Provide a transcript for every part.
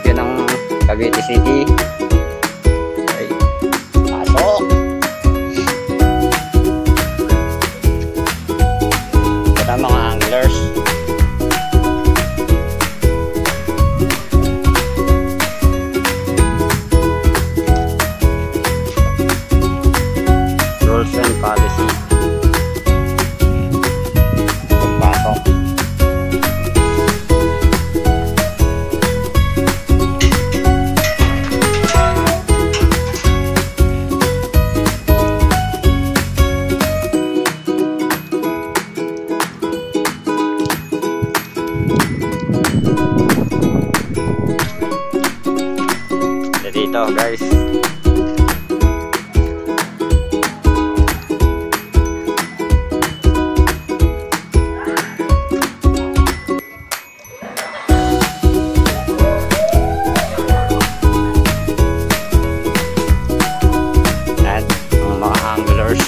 munisipyo ng Cavite City. Okay. Pasok! Ito mga anglers. Rules and policy. Pagpasok. Dito guys, at ang mga anglers.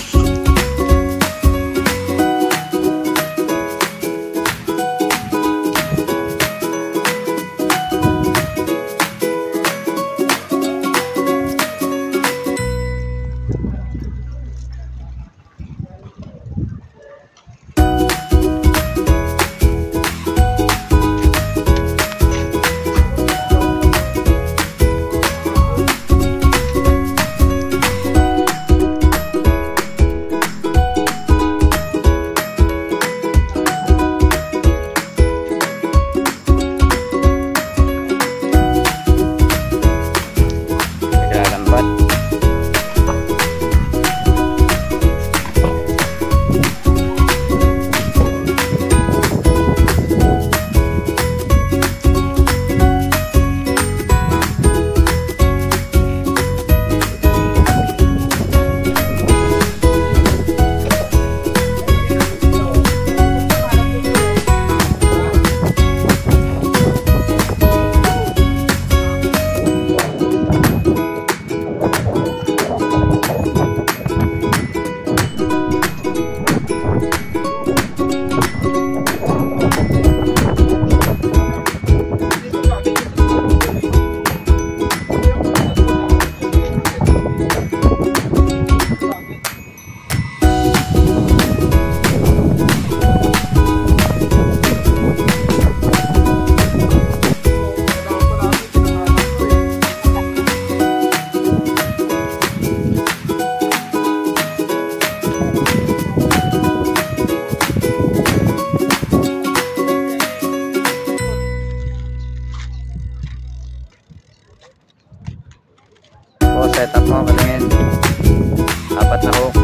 Setup mo katingin 4 na hook,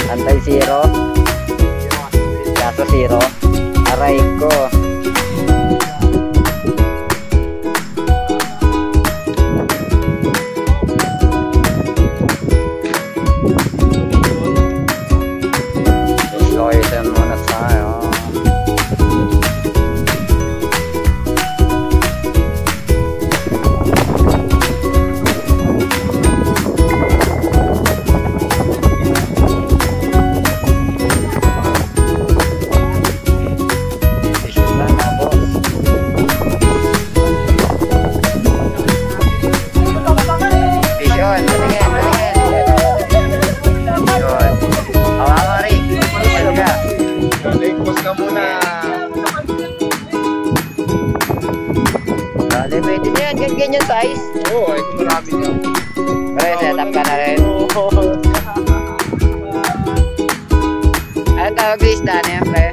antay 0, kaso 0, aray ko. Slowitin muna tayo. Pwede na yan, ganyan size. Oo, ay kung marami niya. Pero setup ka na rin. Ano tawag lista niya, pre?